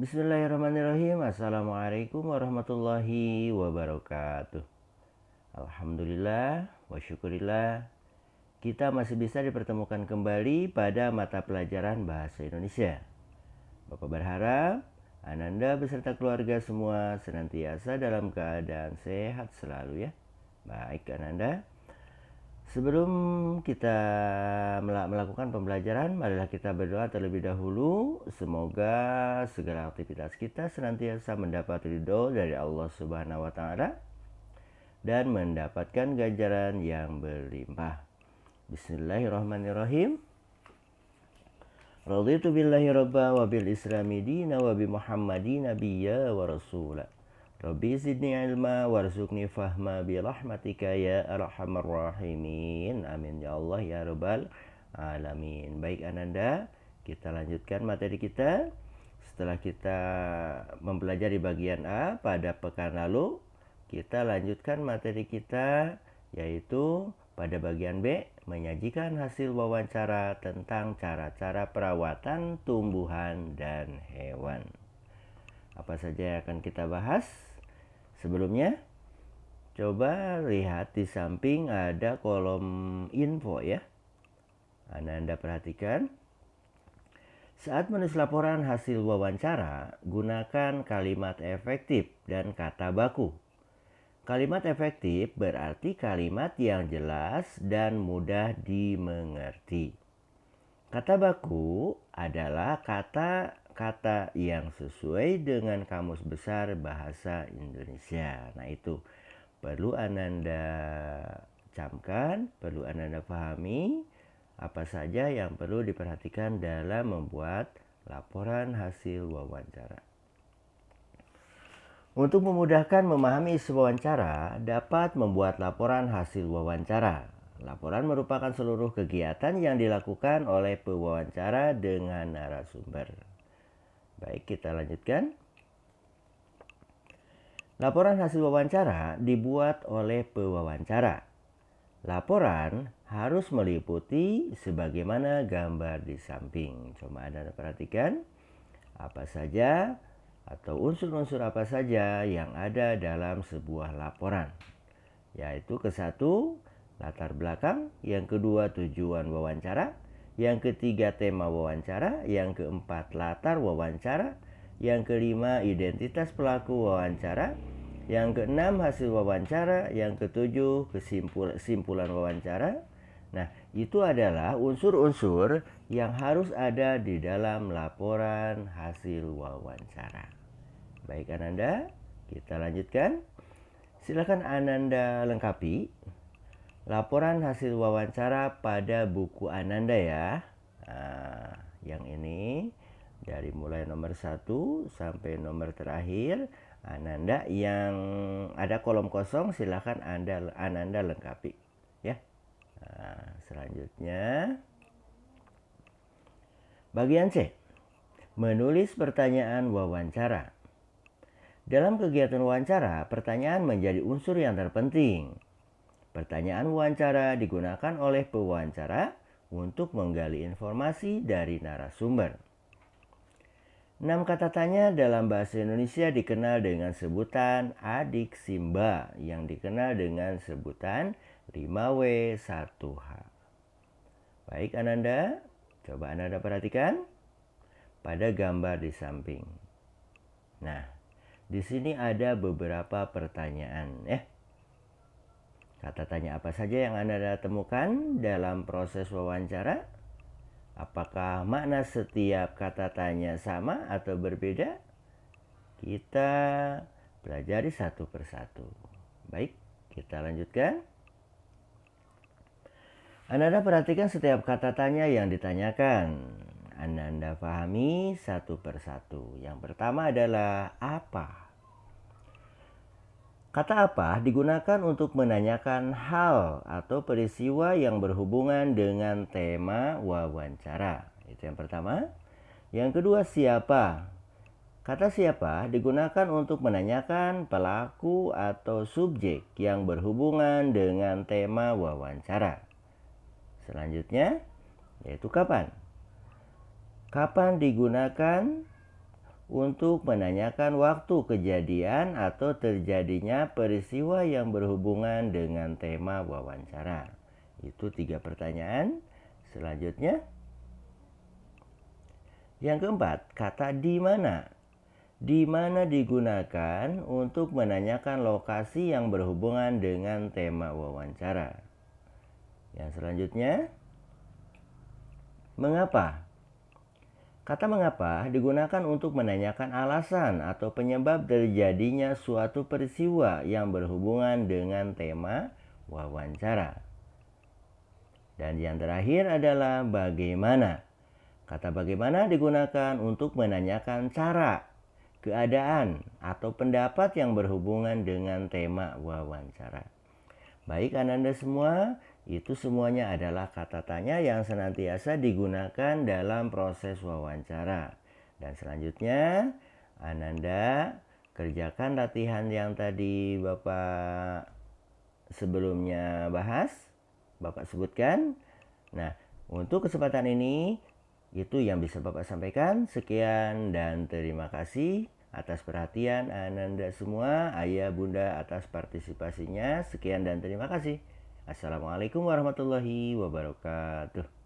Bismillahirrahmanirrahim. Assalamualaikum warahmatullahi wabarakatuh. Alhamdulillah wa syukurillah, kita masih bisa dipertemukan kembali pada mata pelajaran bahasa Indonesia. Bapak berharap Ananda beserta keluarga semua senantiasa dalam keadaan sehat selalu ya. Baik Ananda, sebelum kita melakukan pembelajaran, marilah kita berdoa terlebih dahulu. Semoga segala aktivitas kita senantiasa mendapat ridho dari Allah Subhanahu wa Ta'ala dan mendapatkan ganjaran yang berlimpah. Bismillahirrahmanirrahim. Raditu billahi rabba wa bil islami dina wa bi muhammadin nabiyya wa rasula. Rabbi zidni ilma warzuqni fahma bi rahmatika ya arhamar rahimin. Amin ya Allah ya rabbal alamin. Baik Ananda, kita lanjutkan materi kita. Setelah kita mempelajari bagian A pada pekan lalu, kita lanjutkan materi kita yaitu pada bagian B, menyajikan hasil wawancara tentang cara-cara perawatan tumbuhan dan hewan. Apa saja yang akan kita bahas? Sebelumnya, coba lihat di samping ada kolom info ya. Anda perhatikan. Saat menulis laporan hasil wawancara, gunakan kalimat efektif dan kata baku. Kalimat efektif berarti kalimat yang jelas dan mudah dimengerti. Kata baku adalah kata-kata yang sesuai dengan Kamus Besar Bahasa Indonesia. Nah itu perlu Ananda camkan, perlu Ananda pahami apa saja yang perlu diperhatikan dalam membuat laporan hasil wawancara. Untuk memudahkan memahami isi wawancara, dapat membuat laporan hasil wawancara. Laporan merupakan seluruh kegiatan yang dilakukan oleh pewawancara dengan narasumber. Baik, kita lanjutkan. Laporan hasil wawancara dibuat oleh pewawancara. Laporan harus meliputi sebagaimana gambar di samping. Coba Anda perhatikan apa saja atau unsur-unsur apa saja yang ada dalam sebuah laporan. Yaitu ke-1, latar belakang, yang kedua tujuan wawancara, yang ketiga tema wawancara, yang keempat latar wawancara, yang kelima identitas pelaku wawancara, yang keenam hasil wawancara, yang ketujuh kesimpulan wawancara. Nah, itu adalah unsur-unsur yang harus ada di dalam laporan hasil wawancara. Baik Ananda, kita lanjutkan. Silakan Ananda lengkapi laporan hasil wawancara pada buku Ananda ya. Nah, yang ini dari mulai nomor 1 sampai nomor terakhir Ananda yang ada kolom kosong silakan Ananda lengkapi ya. Nah, selanjutnya bagian C, menulis pertanyaan wawancara. Dalam kegiatan wawancara, pertanyaan menjadi unsur yang terpenting. Pertanyaan wawancara digunakan oleh pewawancara untuk menggali informasi dari narasumber. 6 kata tanya dalam bahasa Indonesia dikenal dengan sebutan adik simba yang dikenal dengan sebutan 5W1H. Baik Ananda, coba Ananda perhatikan pada gambar di samping. Nah, di sini ada beberapa pertanyaan ya. Kata tanya apa saja yang Anda temukan dalam proses wawancara? Apakah makna setiap kata tanya sama atau berbeda? Kita pelajari satu persatu. Baik, kita lanjutkan. Anda perhatikan setiap kata tanya yang ditanyakan. Anda pahami satu persatu. Yang pertama adalah apa? Kata apa digunakan untuk menanyakan hal atau peristiwa yang berhubungan dengan tema wawancara. Itu yang pertama. Yang kedua, siapa? Kata siapa digunakan untuk menanyakan pelaku atau subjek yang berhubungan dengan tema wawancara. Selanjutnya, yaitu kapan? Kapan digunakan untuk menanyakan waktu kejadian atau terjadinya peristiwa yang berhubungan dengan tema wawancara. Itu 3 pertanyaan. Selanjutnya, yang keempat, kata di mana. Di mana digunakan untuk menanyakan lokasi yang berhubungan dengan tema wawancara. Yang selanjutnya, mengapa. Kata mengapa digunakan untuk menanyakan alasan atau penyebab terjadinya suatu peristiwa yang berhubungan dengan tema wawancara. Dan yang terakhir adalah bagaimana. Kata bagaimana digunakan untuk menanyakan cara, keadaan, atau pendapat yang berhubungan dengan tema wawancara. Baik Ananda semua, itu semuanya adalah kata tanya yang senantiasa digunakan dalam proses wawancara. Dan selanjutnya, Ananda kerjakan latihan yang tadi Bapak sebelumnya bahas, Bapak sebutkan. Nah, untuk kesempatan ini, itu yang bisa Bapak sampaikan. Sekian dan terima kasih atas perhatian Ananda semua, ayah bunda atas partisipasinya. Sekian dan terima kasih. Assalamualaikum warahmatullahi wabarakatuh.